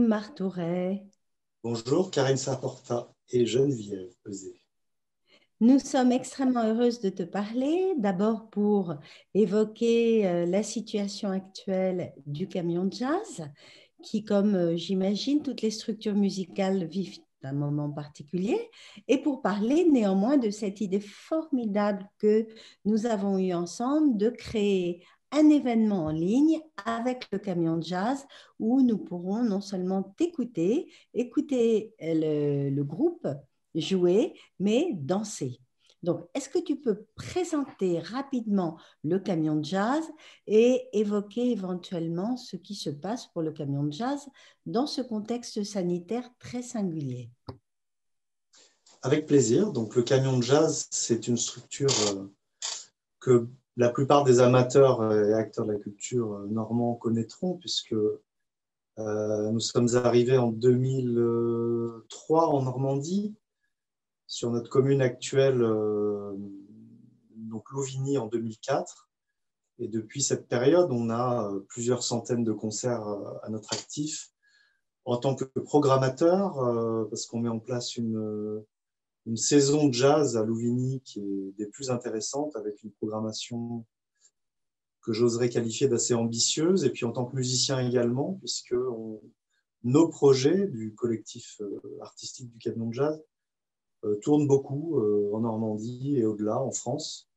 Martouret. Bonjour, Karine Saporta et Geneviève Peuzé. Nous sommes extrêmement heureuses de te parler, d'abord pour évoquer la situation actuelle du camion de jazz, qui, comme j'imagine, toutes les structures musicales vivent un moment particulier, et pour parler néanmoins de cette idée formidable que nous avons eue ensemble de créer un événement en ligne avec le camion de jazz où nous pourrons non seulement t'écouter, écouter le groupe jouer, mais danser. Donc, est-ce que tu peux présenter rapidement le camion de jazz et évoquer éventuellement ce qui se passe pour le camion de jazz dans ce contexte sanitaire très singulier? Avec plaisir. Donc, le camion de jazz, c'est une structure que la plupart des amateurs et acteurs de la culture normands connaîtront, puisque nous sommes arrivés en 2003 en Normandie, sur notre commune actuelle, donc Louvigny en 2004. Et depuis cette période, on a plusieurs centaines de concerts à notre actif. En tant que programmateur, parce qu'on met en place une saison de jazz à Louvigny qui est des plus intéressantes, avec une programmation que j'oserais qualifier d'assez ambitieuse. Et puis en tant que musicien également, puisque nos projets du collectif artistique du camion de jazz tournent beaucoup en Normandie et au-delà, en France.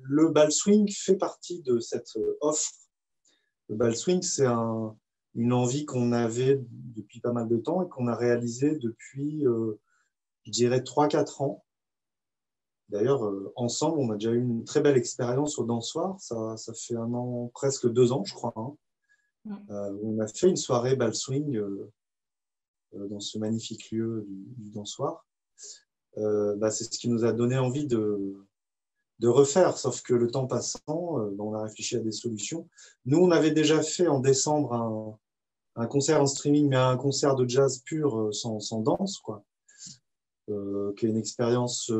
le bal swing fait partie de cette offre. Le bal swing, c'est une envie qu'on avait depuis pas mal de temps et qu'on a réalisée depuis, je dirais, 3-4 ans. D'ailleurs, ensemble, on a déjà eu une très belle expérience au Dansoir. Ça fait 1 an, presque 2 ans, je crois. Hein. On a fait une soirée bal swing dans ce magnifique lieu du Dansoir. C'est ce qui nous a donné envie de refaire, sauf que le temps passant, on a réfléchi à des solutions. Nous, on avait déjà fait en décembre un concert en streaming, mais un concert de jazz pur, sans danse, quoi. Qui est une expérience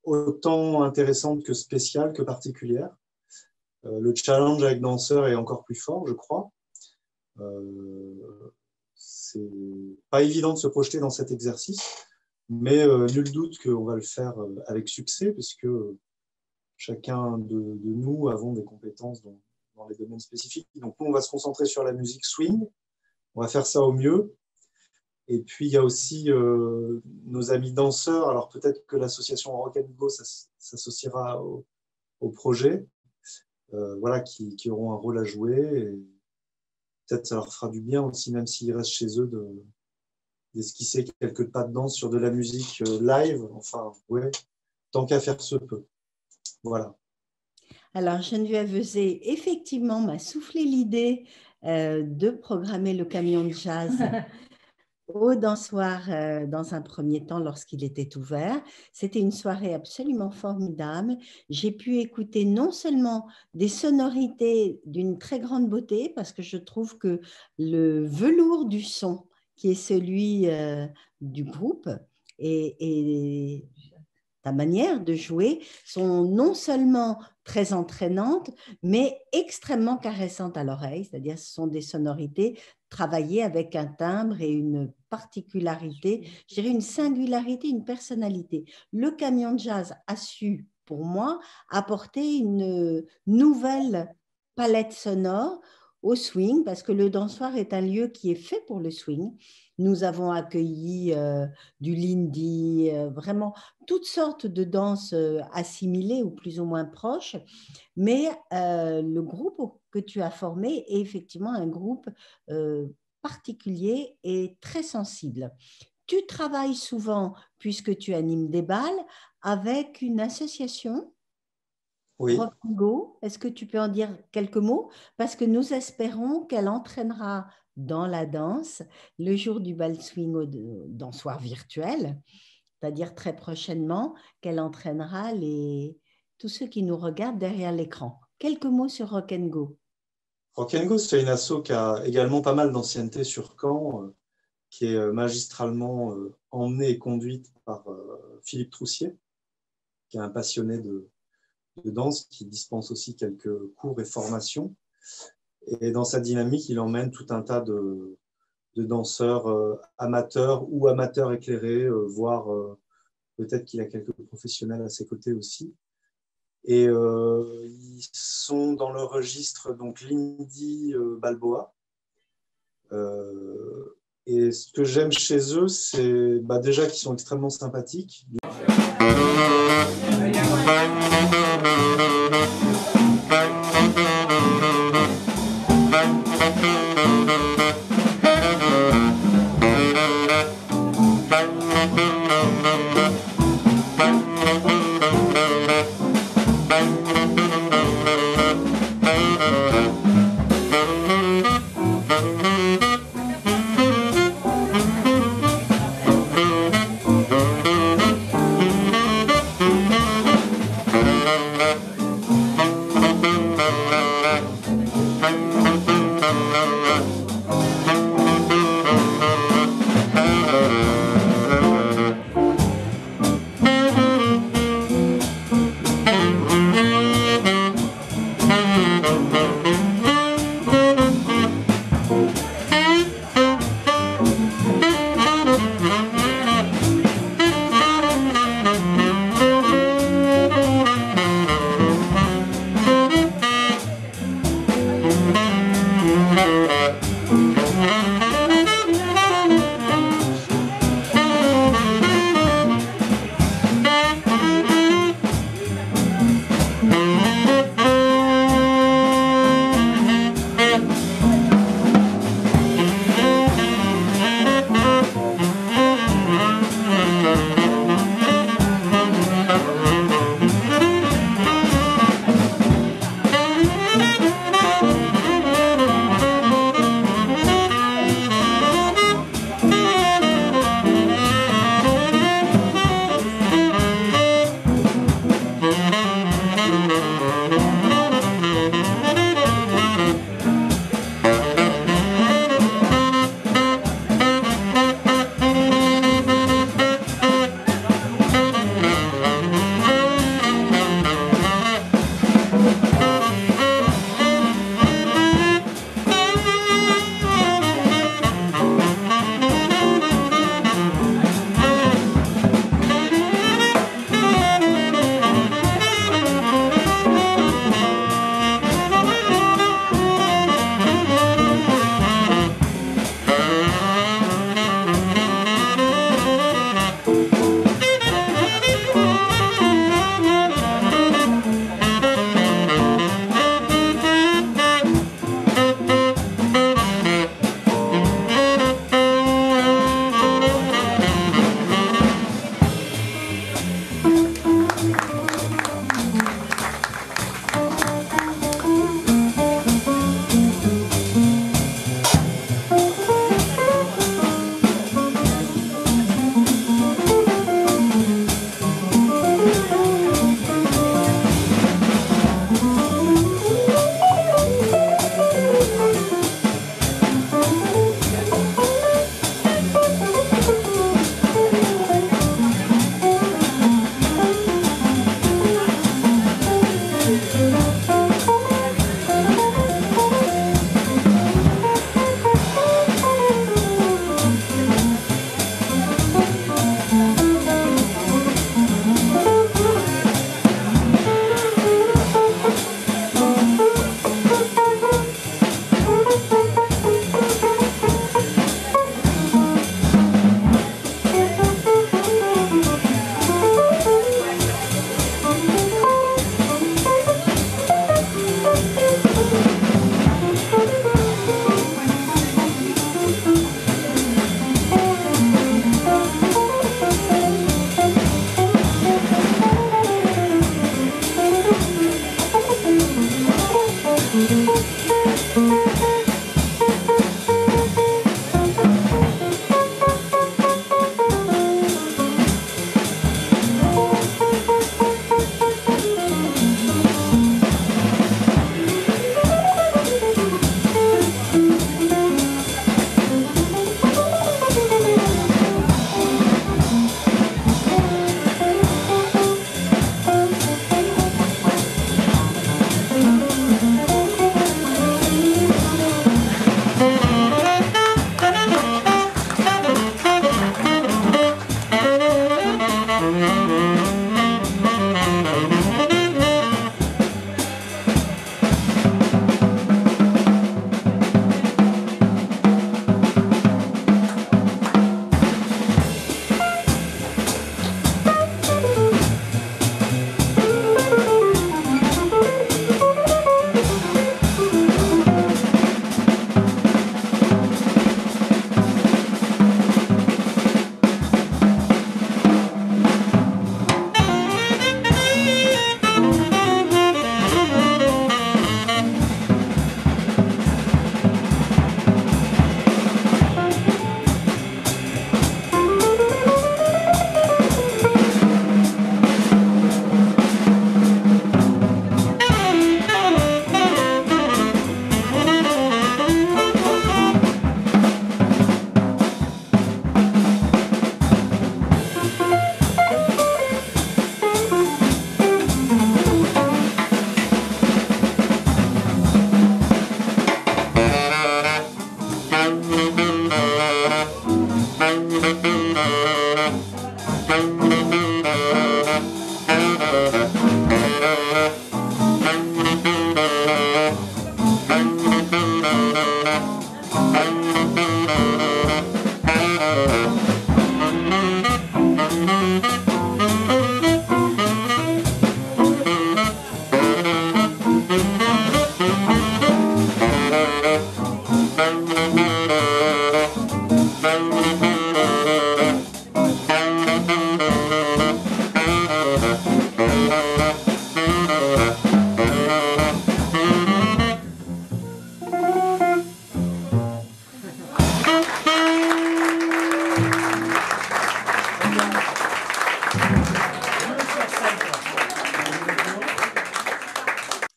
autant intéressante que spéciale, que particulière. Le challenge avec danseurs est encore plus fort, je crois. C'est pas évident de se projeter dans cet exercice, mais nul doute qu'on va le faire avec succès, puisque chacun de nous avons des compétences dans les domaines spécifiques. Donc nous, on va se concentrer sur la musique swing, on va faire ça au mieux. Et puis, il y a aussi nos amis danseurs. Alors, peut-être que l'association Rock and Go s'associera au projet, qui auront un rôle à jouer. Et peut-être ça leur fera du bien aussi, même s'ils restent chez eux, d'esquisser quelques pas de danse sur de la musique live. Enfin, ouais, tant qu'à faire se peut. Voilà. Alors, Geneviève Veuzet, effectivement, m'a soufflé l'idée de programmer le camion de jazz au Dansoir dans un premier temps lorsqu'il était ouvert. C'était une soirée absolument formidable. J'ai pu écouter non seulement des sonorités d'une très grande beauté, parce que je trouve que le velours du son, qui est celui du groupe, et ta manière de jouer sont non seulement très entraînantes, mais extrêmement caressantes à l'oreille, c'est-à-dire ce sont des sonorités travaillées avec un timbre et une particularité, je dirais une singularité, une personnalité. Le camion de jazz a su, pour moi, apporter une nouvelle palette sonore au swing, parce que le Dansoir est un lieu qui est fait pour le swing. Nous avons accueilli du Lindy, vraiment toutes sortes de danses assimilées ou plus ou moins proches, mais le groupe que tu as formé est effectivement un groupe particulier et très sensible. Tu travailles souvent, puisque tu animes des bals, avec une association, Oui. Rock and Go. Est-ce que tu peux en dire quelques mots? Parce que nous espérons qu'elle entraînera dans la danse le jour du bal swing au dansoir virtuel, c'est-à-dire très prochainement, qu'elle entraînera tous ceux qui nous regardent derrière l'écran. Quelques mots sur Rock and Go. Rock and Go, c'est une asso qui a également pas mal d'ancienneté sur Caen, qui est magistralement emmenée et conduite par Philippe Troussier, qui est un passionné de danse, qui dispense aussi quelques cours et formations. Et dans sa dynamique, il emmène tout un tas de danseurs amateurs ou amateurs éclairés, voire peut-être qu'il a quelques professionnels à ses côtés aussi. Et ils sont dans le registre donc Lindy Balboa. Et ce que j'aime chez eux, c'est déjà qu'ils sont extrêmement sympathiques.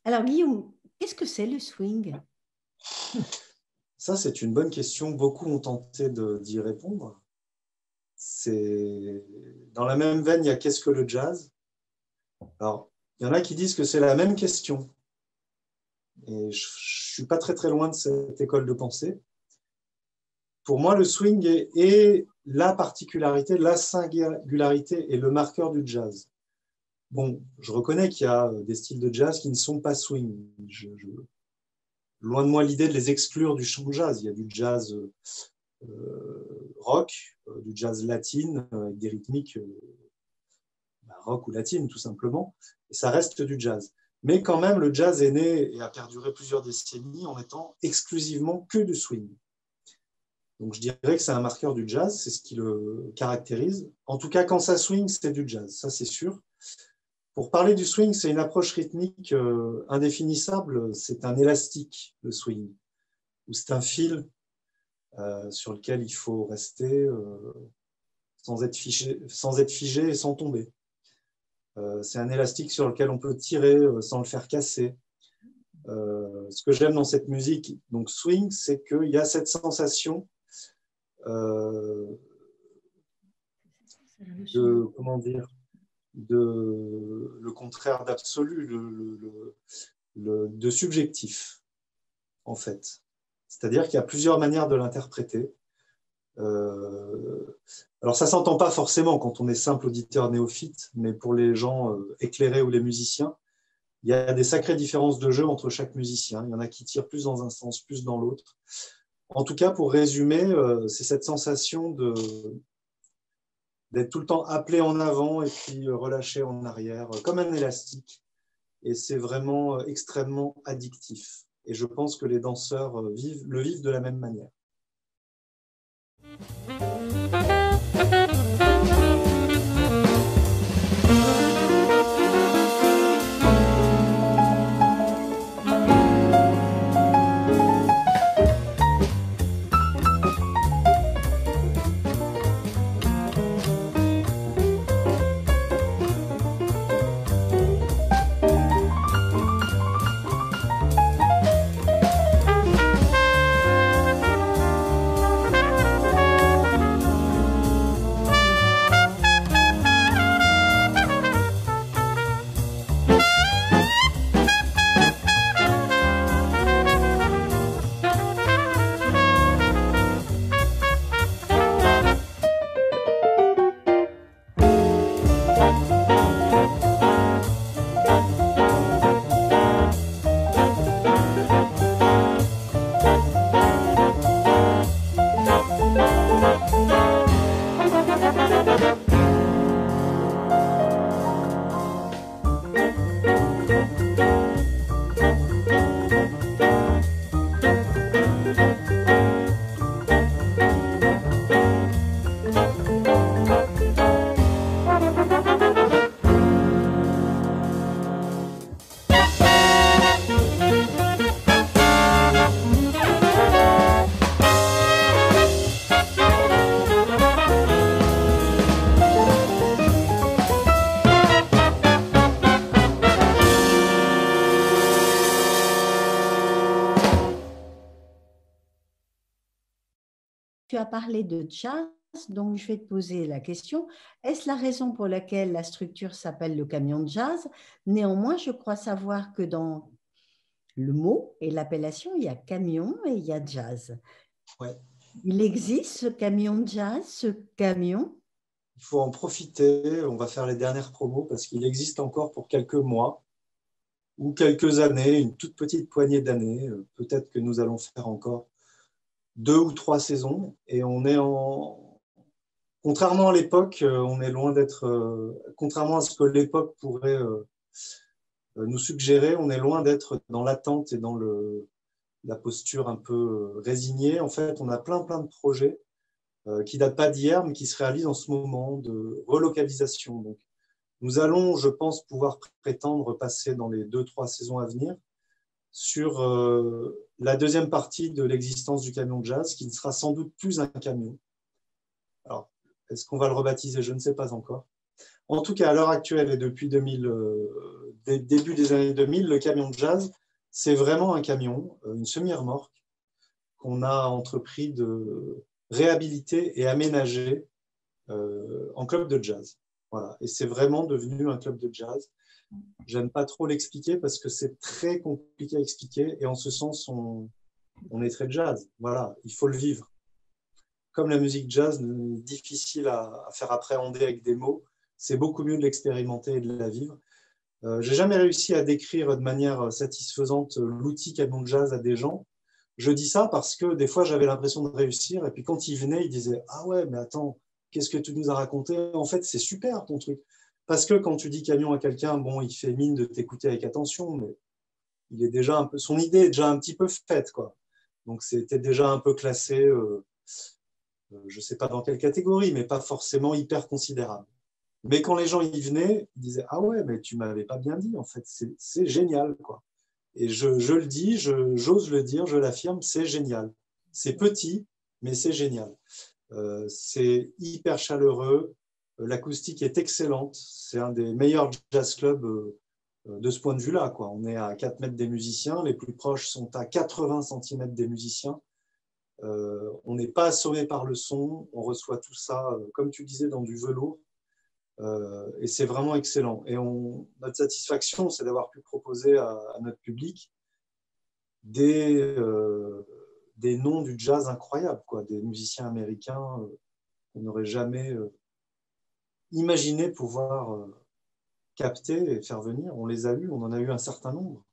Alors, Guillaume, qu'est-ce que c'est le swing? Ça, c'est une bonne question. Beaucoup ont tenté d'y répondre. Dans la même veine, il y a qu'est-ce que le jazz? Alors, il y en a qui disent que c'est la même question. Et je ne suis pas très très loin de cette école de pensée. Pour moi, le swing est la particularité, la singularité et le marqueur du jazz. Bon, je reconnais qu'il y a des styles de jazz qui ne sont pas swing. Loin de moi l'idée de les exclure du champ de jazz. Il y a du jazz rock, du jazz latine, avec des rythmiques rock ou latine, tout simplement. Et ça reste du jazz. Mais quand même, le jazz est né et a perduré plusieurs décennies en étant exclusivement que du swing. Donc je dirais que c'est un marqueur du jazz, c'est ce qui le caractérise. En tout cas, quand ça swing, c'est du jazz, ça c'est sûr. Pour parler du swing, c'est une approche rythmique indéfinissable, c'est un élastique, le swing, ou c'est un fil sur lequel il faut rester sans être figé et sans tomber. C'est un élastique sur lequel on peut tirer sans le faire casser. Ce que j'aime dans cette musique, donc swing, c'est qu'il y a cette sensation de, comment dire, le contraire d'absolu, de subjectif, en fait. C'est-à-dire qu'il y a plusieurs manières de l'interpréter. Alors, ça ne s'entend pas forcément quand on est simple auditeur néophyte, mais pour les gens éclairés ou les musiciens, il y a des sacrées différences de jeu entre chaque musicien. Il y en a qui tirent plus dans un sens, plus dans l'autre. En tout cas, pour résumer, c'est cette sensation d'être tout le temps appelé en avant et puis relâché en arrière, comme un élastique. Et c'est vraiment extrêmement addictif. Et je pense que les danseurs le vivent de la même manière. Tu as parlé de jazz, donc je vais te poser la question. Est-ce la raison pour laquelle la structure s'appelle le camion de jazz? Néanmoins, je crois savoir que dans le mot et l'appellation, il y a camion et il y a jazz. Ouais. Il existe ce camion de jazz, ce camion? il faut en profiter. On va faire les dernières promos parce qu'il existe encore pour quelques mois ou quelques années, une toute petite poignée d'années. Peut-être que nous allons faire encore 2 ou 3 saisons. Et on est en... Contrairement à l'époque, on est loin d'être... Contrairement à ce que l'époque pourrait nous suggérer, on est loin d'être dans l'attente et dans la posture un peu résignée. En fait, on a plein de projets qui ne datent pas d'hier, mais qui se réalisent en ce moment de relocalisation. Donc, nous allons, je pense, pouvoir prétendre passer dans les 2-3 saisons à venir sur la deuxième partie de l'existence du camion de jazz, qui ne sera sans doute plus un camion. Alors, est-ce qu'on va le rebaptiser? Je ne sais pas encore. En tout cas, à l'heure actuelle et depuis début des années 2000, le camion de jazz, c'est vraiment un camion, une semi-remorque qu'on a entrepris de réhabiliter et aménager en club de jazz. Voilà. Et c'est vraiment devenu un club de jazz. J'aime pas trop l'expliquer parce que c'est très compliqué à expliquer et en ce sens, on est très jazz. Voilà, il faut le vivre. Comme la musique jazz est difficile à faire appréhender avec des mots, c'est beaucoup mieux de l'expérimenter et de la vivre. J'ai jamais réussi à décrire de manière satisfaisante l'outil camion de jazz à des gens. Je dis ça parce que des fois, j'avais l'impression de réussir et puis quand ils venaient, ils disaient « Ah ouais, mais attends, qu'est-ce que tu nous as raconté? En fait, c'est super ton truc. » Parce que quand tu dis camion à quelqu'un, bon, il fait mine de t'écouter avec attention, mais il est déjà un peu, son idée est déjà un petit peu faite, quoi. Donc, c'était déjà un peu classé, je ne sais pas dans quelle catégorie, mais pas forcément hyper considérable. Mais quand les gens y venaient, ils disaient « Ah ouais, mais tu ne m'avais pas bien dit, en fait, c'est génial, quoi. » Et je le dis, j'ose le dire, je l'affirme, c'est génial. C'est petit, mais c'est génial. C'est hyper chaleureux, l'acoustique est excellente, c'est un des meilleurs jazz clubs de ce point de vue-là, quoi. On est à 4 mètres des musiciens, les plus proches sont à 80 cm des musiciens. On n'est pas assommé par le son, on reçoit tout ça, comme tu disais, dans du velours. Et c'est vraiment excellent. Et notre satisfaction, c'est d'avoir pu proposer à notre public des noms du jazz incroyables, quoi, des musiciens américains qu'on n'aurait jamais imaginé pouvoir capter et faire venir. On les a eus, on en a eu un certain nombre.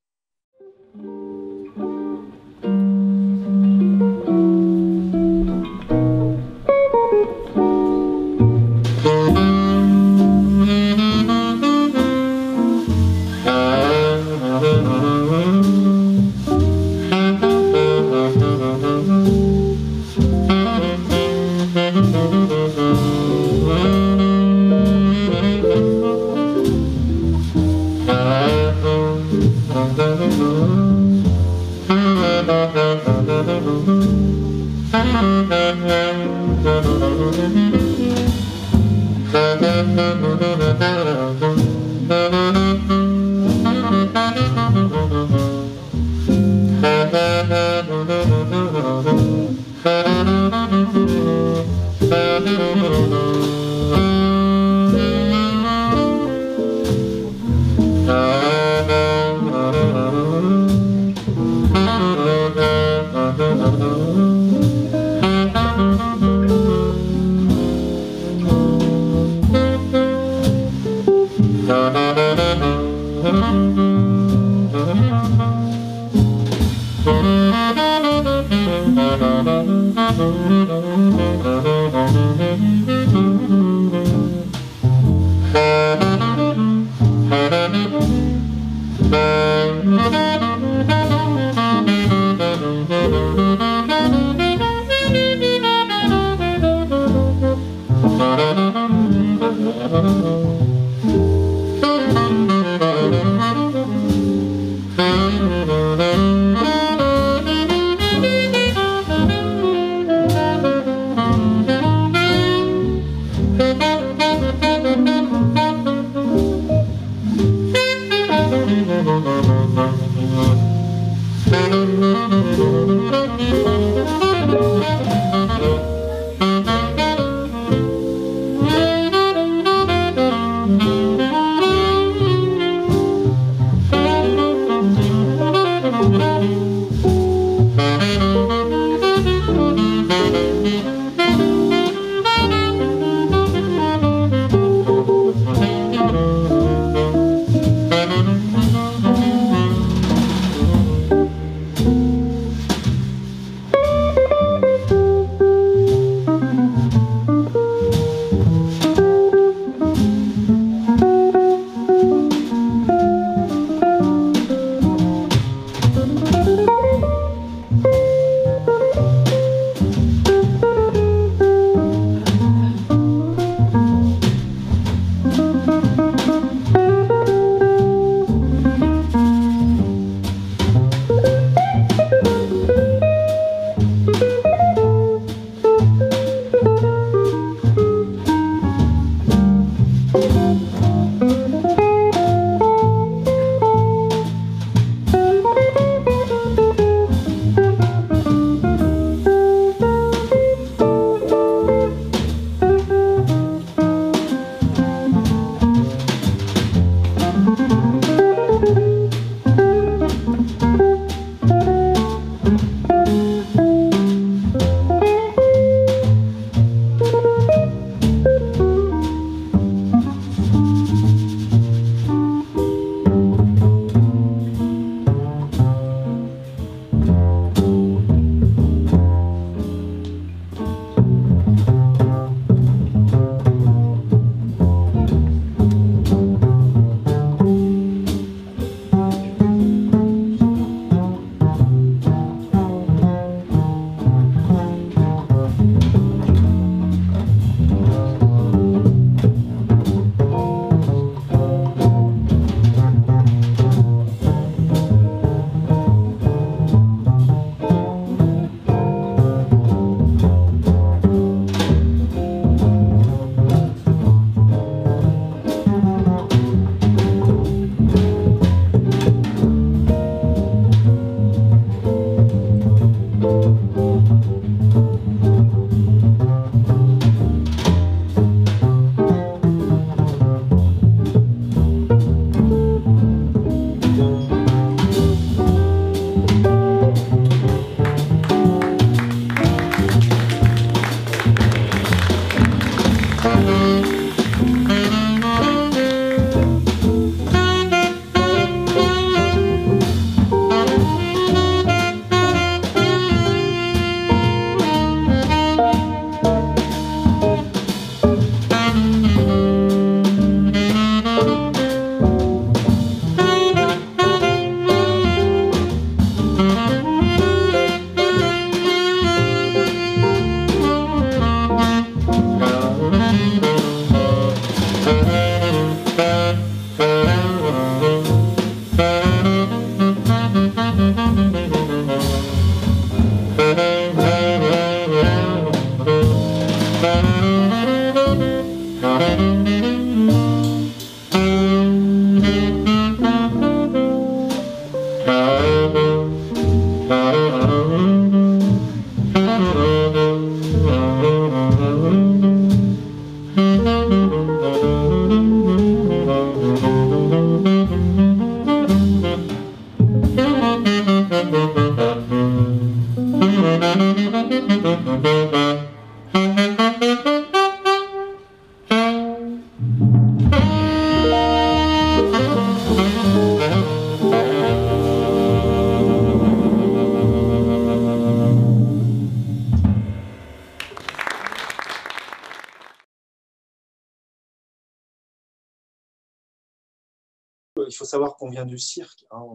Il faut savoir qu'on vient du cirque. Hein,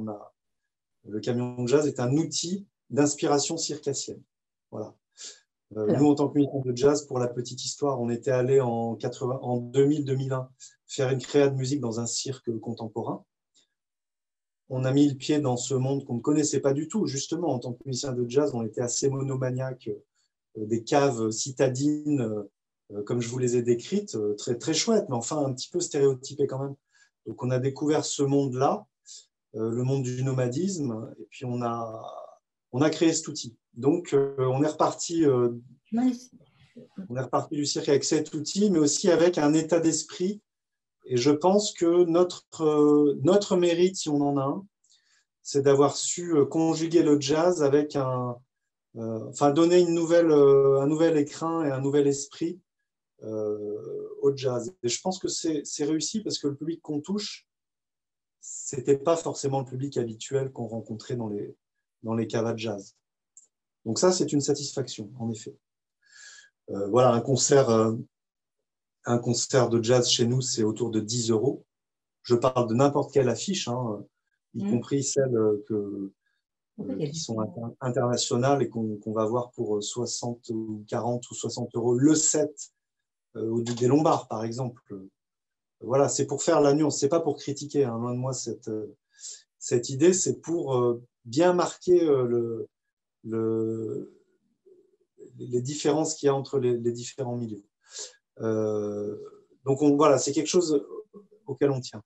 le camion de jazz est un outil d'inspiration circassienne. Voilà. Nous, en tant que musiciens de jazz, pour la petite histoire, on était allé en 2000-2001 faire une créa de musique dans un cirque contemporain. On a mis le pied dans ce monde qu'on ne connaissait pas du tout. Justement, en tant que musicien de jazz, on était assez monomaniaque, des caves citadines, comme je vous les ai décrites, très, très chouettes, mais enfin un petit peu stéréotypées quand même. Donc, on a découvert ce monde-là, le monde du nomadisme, et puis on a créé cet outil. Donc, on est reparti du cirque avec cet outil, mais aussi avec un état d'esprit. Et je pense que notre mérite, si on en a un, c'est d'avoir su conjuguer le jazz avec donner un nouvel écrin et un nouvel esprit au jazz. Et je pense que c'est réussi parce que le public qu'on touche, c'était pas forcément le public habituel qu'on rencontrait dans les caves de jazz. Donc ça, c'est une satisfaction, en effet. Voilà, un concert de jazz chez nous, c'est autour de 10 €. Je parle de n'importe quelle affiche, hein, y compris celles qui sont internationales et qu'on va voir pour 60 ou 40 ou 60 € le set des Lombards, par exemple. Voilà, c'est pour faire la nuance, c'est pas pour critiquer, hein, loin de moi cette idée, c'est pour bien marquer les différences qu'il y a entre les différents milieux. Donc voilà, c'est quelque chose auquel on tient.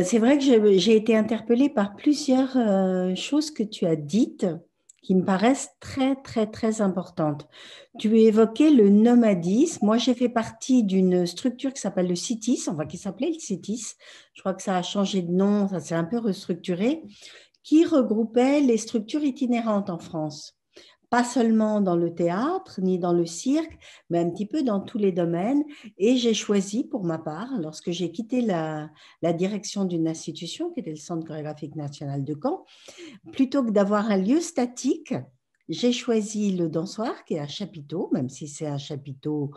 C'est vrai que j'ai été interpellée par plusieurs choses que tu as dites qui me paraissent très, très, très importantes. Tu évoquais le nomadisme. Moi, j'ai fait partie d'une structure qui s'appelle le CITIS, enfin qui s'appelait le CITIS. Je crois que ça a changé de nom, ça s'est un peu restructuré, qui regroupait les structures itinérantes en France. Pas seulement dans le théâtre ni dans le cirque, mais un petit peu dans tous les domaines. Et j'ai choisi, pour ma part, lorsque j'ai quitté la direction d'une institution, qui était le Centre chorégraphique national de Caen, plutôt que d'avoir un lieu statique, j'ai choisi le dansoir, qui est un chapiteau, même si c'est un chapiteau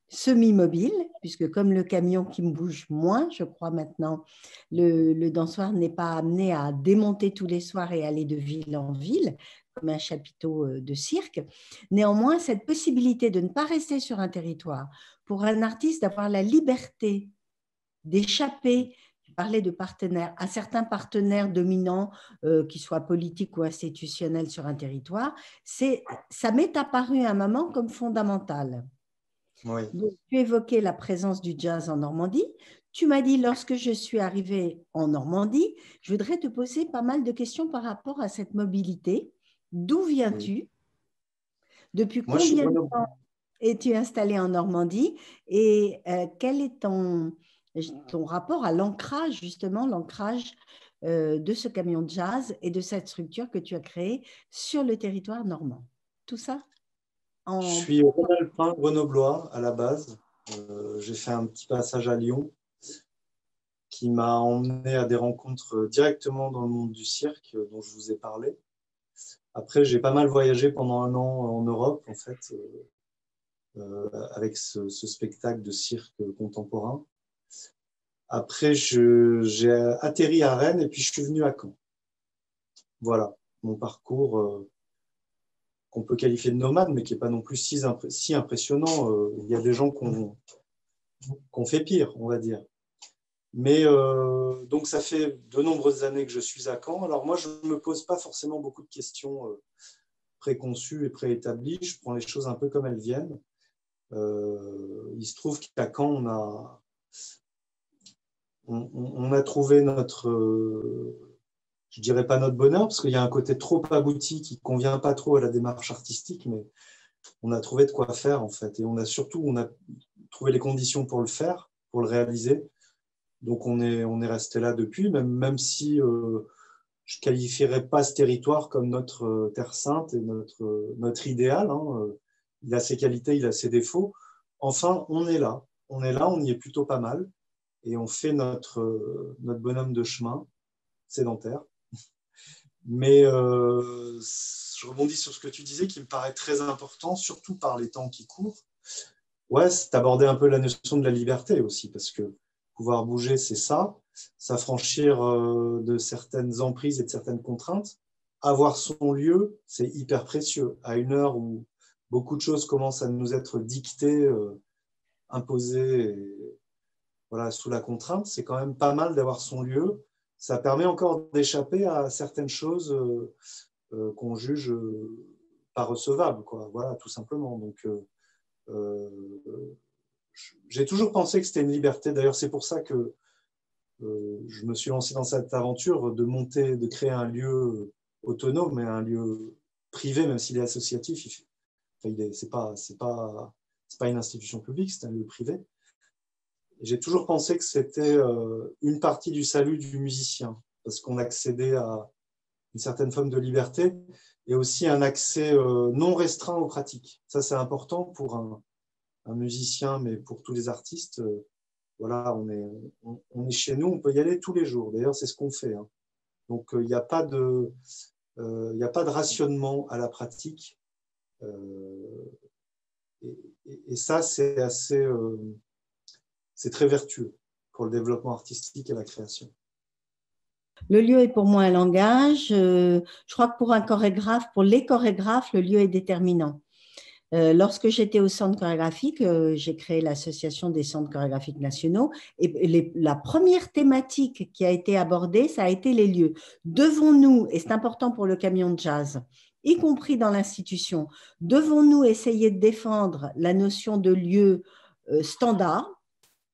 semi-mobile, puisque comme le camion qui me bouge moins, je crois maintenant, le dansoir n'est pas amené à démonter tous les soirs et aller de ville en ville, comme un chapiteau de cirque. Néanmoins, cette possibilité de ne pas rester sur un territoire, pour un artiste d'avoir la liberté d'échapper, je parlais de partenaires, à certains partenaires dominants, qui soient politiques ou institutionnels sur un territoire, ça m'est apparu à un moment comme fondamental. Oui. Donc, tu évoquais la présence du jazz en Normandie. Tu m'as dit, lorsque je suis arrivée en Normandie, je voudrais te poser pas mal de questions par rapport à cette mobilité. D'où Oui. viens-tu? Depuis Moi, je suis combien de Grenoble. temps es-tu installé en Normandie? Et quel est ton rapport à l'ancrage, justement, l'ancrage de ce camion de jazz et de cette structure que tu as créée sur le territoire normand? Tout ça Je en... suis rhône-alpin grenoblois à la base. J'ai fait un petit passage à Lyon qui m'a emmené à des rencontres directement dans le monde du cirque dont je vous ai parlé. Après, j'ai pas mal voyagé pendant un an en Europe, en fait, avec ce spectacle de cirque contemporain. Après, j'ai atterri à Rennes et puis je suis venu à Caen. Voilà, mon parcours qu'on peut qualifier de nomade, mais qui n'est pas non plus si impressionnant. Il y a des gens qu'on fait pire, on va dire. Mais donc, ça fait de nombreuses années que je suis à Caen. Alors moi, je ne me pose pas forcément beaucoup de questions préconçues et préétablies. Je prends les choses un peu comme elles viennent. Il se trouve qu'à Caen, on a trouvé notre, je dirais pas notre bonheur, parce qu'il y a un côté trop abouti qui ne convient pas trop à la démarche artistique, mais on a trouvé de quoi faire, en fait. Et on a trouvé les conditions pour le faire, pour le réaliser. Donc, on est resté là depuis, même si je ne qualifierais pas ce territoire comme notre terre sainte et notre idéal. Hein. Il a ses qualités, il a ses défauts. Enfin, on est là. On y est plutôt pas mal. Et on fait notre bonhomme de chemin sédentaire. Mais je rebondis sur ce que tu disais qui me paraît très important, surtout par les temps qui courent. Ouais, c'est aborder un peu la notion de la liberté aussi, parce que pouvoir bouger, c'est ça, s'affranchir de certaines emprises et de certaines contraintes. Avoir son lieu, c'est hyper précieux. À une heure où beaucoup de choses commencent à nous être dictées, imposées, et, voilà, sous la contrainte, c'est quand même pas mal d'avoir son lieu. Ça permet encore d'échapper à certaines choses qu'on juge pas recevables, quoi. Voilà, tout simplement. Donc, j'ai toujours pensé que c'était une liberté. D'ailleurs, c'est pour ça que je me suis lancé dans cette aventure de créer un lieu autonome et un lieu privé, même s'il est associatif. C'est pas une institution publique, c'est un lieu privé. J'ai toujours pensé que c'était une partie du salut du musicien, parce qu'on accédait à une certaine forme de liberté et aussi un accès non restreint aux pratiques. Ça, c'est important pour un musicien, mais pour tous les artistes. Voilà, on est chez nous, on peut y aller tous les jours. D'ailleurs, c'est ce qu'on fait. Hein. Donc, il n'y a pas de rationnement à la pratique. Et ça, c'est très vertueux pour le développement artistique et la création. Le lieu est pour moi un langage. Je crois que pour les chorégraphes, le lieu est déterminant. Lorsque j'étais au centre chorégraphique, j'ai créé l'association des centres chorégraphiques nationaux et la première thématique qui a été abordée, ça a été les lieux. Devons-nous, et c'est important pour le camion de jazz, y compris dans l'institution, devons-nous essayer de défendre la notion de lieu standard,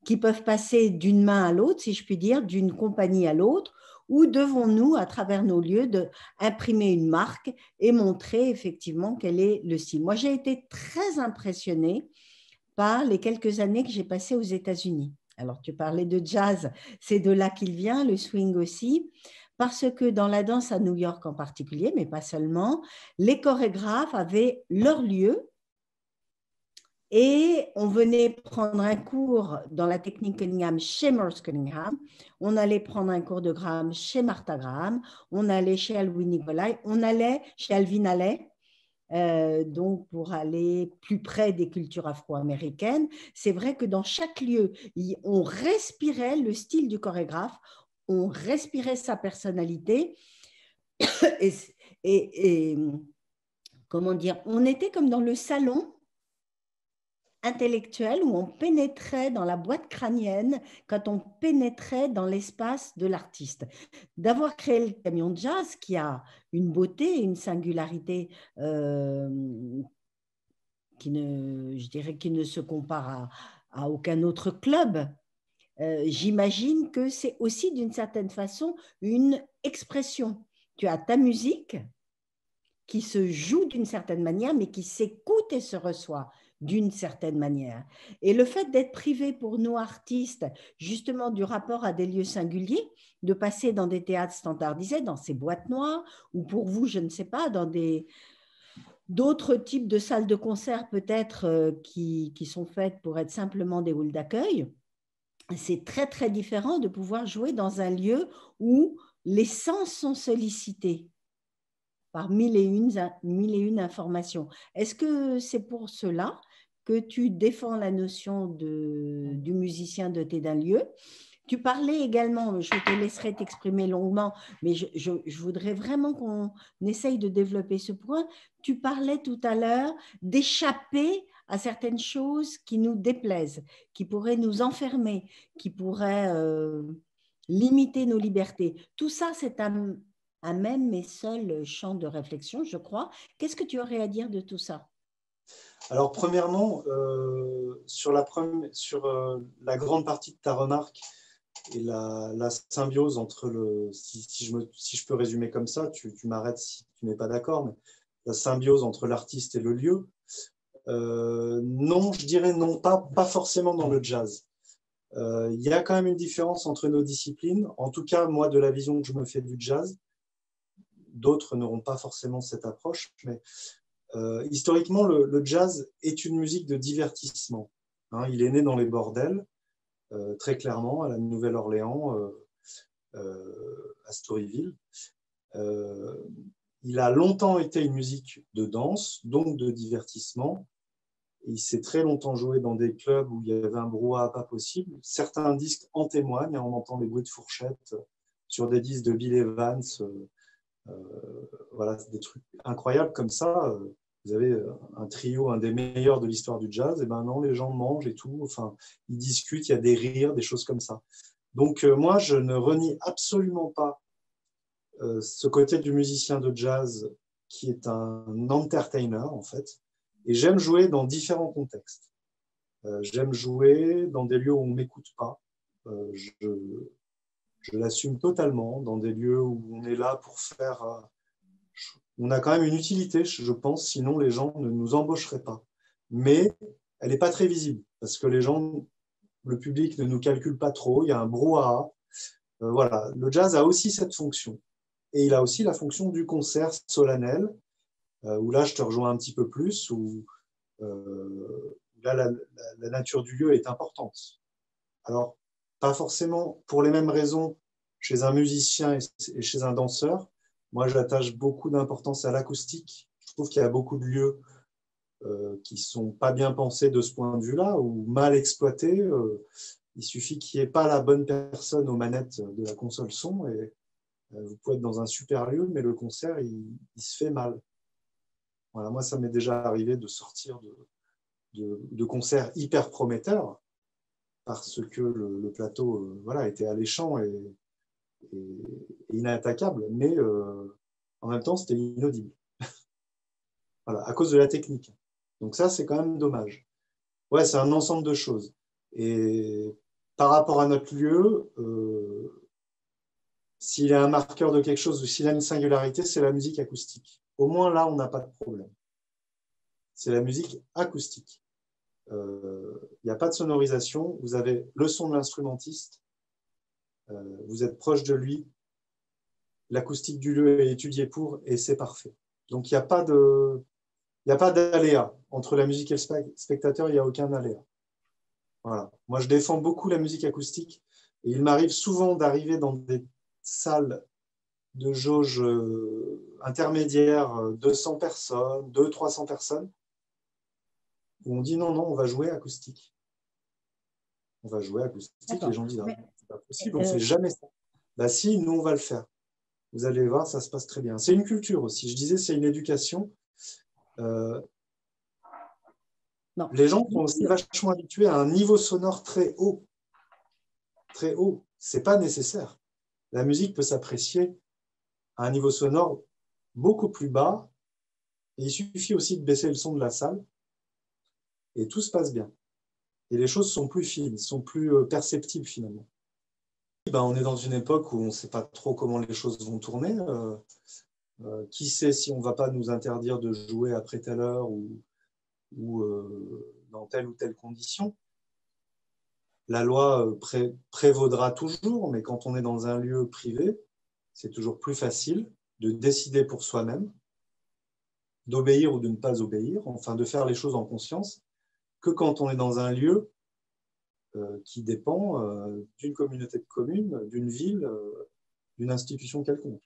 qui peuvent passer d'une main à l'autre, si je puis dire, d'une compagnie à l'autre, ou devons-nous, à travers nos lieux, imprimer une marque et montrer effectivement quel est le style? Moi, j'ai été très impressionnée par les quelques années que j'ai passées aux États-Unis. Alors, tu parlais de jazz, c'est de là qu'il vient, le swing aussi, parce que dans la danse à New York en particulier, mais pas seulement, les chorégraphes avaient leur lieu et on venait prendre un cours dans la technique Cunningham chez Merce Cunningham, on allait prendre un cours de Graham chez Martha Graham, on allait chez Alwyn Nicolai, on allait chez Alvin Ailey, donc pour aller plus près des cultures afro-américaines. C'est vrai que dans chaque lieu, on respirait le style du chorégraphe, on respirait sa personnalité et, et comment dire, on était comme dans le salon intellectuel où on pénétrait dans la boîte crânienne quand on pénétrait dans l'espace de l'artiste. D'avoir créé le camion de jazz qui a une beauté, une singularité je dirais, qui ne se compare à aucun autre club. J'imagine que c'est aussi d'une certaine façon une expression. Tu as ta musique qui se joue d'une certaine manière, mais qui s'écoute et se reçoit d'une certaine manière. Et le fait d'être privé pour nous artistes, justement du rapport à des lieux singuliers, de passer dans des théâtres standardisés, dans ces boîtes noires, ou pour vous, je ne sais pas, dans d'autres types de salles de concert peut-être qui sont faites pour être simplement des halls d'accueil, c'est très, très différent de pouvoir jouer dans un lieu où les sens sont sollicités par mille et une informations. Est-ce que c'est pour cela que tu défends la notion du musicien doté d'un lieu? Tu parlais également, je te laisserai t'exprimer longuement, mais je voudrais vraiment qu'on essaye de développer ce point. Tu parlais tout à l'heure d'échapper à certaines choses qui nous déplaisent, qui pourraient nous enfermer, qui pourraient limiter nos libertés. Tout ça, c'est un même et seul champ de réflexion, je crois. Qu'est-ce que tu aurais à dire de tout ça? Alors, premièrement, sur la grande partie de ta remarque et la symbiose entre si je peux résumer comme ça, tu m'arrêtes si tu n'es pas d'accord, mais la symbiose entre l'artiste et le lieu, non, je dirais non, pas forcément dans le jazz. Il y a quand même une différence entre nos disciplines. En tout cas, moi, de la vision que je me fais du jazz, d'autres n'auront pas forcément cette approche, mais historiquement, le jazz est une musique de divertissement. Hein, il est né dans les bordels, très clairement, à la Nouvelle-Orléans, à Storyville. Il a longtemps été une musique de danse, donc de divertissement. Il s'est très longtemps joué dans des clubs où il y avait un brouhaha pas possible. Certains disques en témoignent, on entend des bruits de fourchettes sur des disques de Bill Evans. Voilà, des trucs incroyables comme ça. Vous avez un trio, un des meilleurs de l'histoire du jazz, et ben non, les gens mangent et tout. Enfin, ils discutent, il y a des rires, des choses comme ça. Donc moi, je ne renie absolument pas ce côté du musicien de jazz qui est un entertainer en fait. Et j'aime jouer dans différents contextes. J'aime jouer dans des lieux où on ne m'écoute pas. Je l'assume totalement, dans des lieux où on est là pour faire... on a quand même une utilité, je pense, sinon les gens ne nous embaucheraient pas. Mais elle n'est pas très visible, parce que le public ne nous calcule pas trop, il y a un brouhaha. Voilà, le jazz a aussi cette fonction. Et il a aussi la fonction du concert solennel, où là, je te rejoins un petit peu plus, où là, la nature du lieu est importante. Alors, pas forcément pour les mêmes raisons chez un musicien et chez un danseur. Moi, j'attache beaucoup d'importance à l'acoustique. Je trouve qu'il y a beaucoup de lieux qui ne sont pas bien pensés de ce point de vue-là ou mal exploités. Il suffit qu'il n'y ait pas la bonne personne aux manettes de la console son et vous pouvez être dans un super lieu, mais le concert, il se fait mal. Voilà, moi, ça m'est déjà arrivé de sortir de concerts hyper prometteurs parce que le plateau voilà, était alléchant et inattaquable, mais en même temps, c'était inaudible. Voilà, à cause de la technique. Donc ça, c'est quand même dommage. Ouais, c'est un ensemble de choses. Et par rapport à notre lieu, s'il a un marqueur de quelque chose ou s'il a une singularité, c'est la musique acoustique. Au moins là, on n'a pas de problème. C'est la musique acoustique. Il n'y a pas de sonorisation. Vous avez le son de l'instrumentiste. Vous êtes proche de lui. L'acoustique du lieu est étudiée pour et c'est parfait. Donc, il n'y a pas d'aléa. Entre la musique et le spectateur, il n'y a aucun aléa. Voilà. Moi, je défends beaucoup la musique acoustique et il m'arrive souvent d'arriver dans des salles de jauge intermédiaire, 200 personnes, 200-300 personnes, où on dit non, on va jouer acoustique. On va jouer acoustique. Les gens disent c'est pas possible, on ne fait jamais ça. Bah si, nous, on va le faire. Vous allez voir, ça se passe très bien. C'est une culture aussi. Je disais, c'est une éducation. Les gens sont aussi vachement habitués à un niveau sonore très haut. Très haut. Ce n'est pas nécessaire. La musique peut s'apprécier à un niveau sonore beaucoup plus bas. Et il suffit aussi de baisser le son de la salle. Et tout se passe bien. Et les choses sont plus fines, sont plus perceptibles finalement. On est dans une époque où on ne sait pas trop comment les choses vont tourner. Qui sait si on ne va pas nous interdire de jouer après telle heure ou dans telle ou telle condition. La loi prévaudra toujours, mais quand on est dans un lieu privé, c'est toujours plus facile de décider pour soi-même, d'obéir ou de ne pas obéir, enfin de faire les choses en conscience, que quand on est dans un lieu qui dépend d'une communauté de communes, d'une ville, d'une institution quelconque.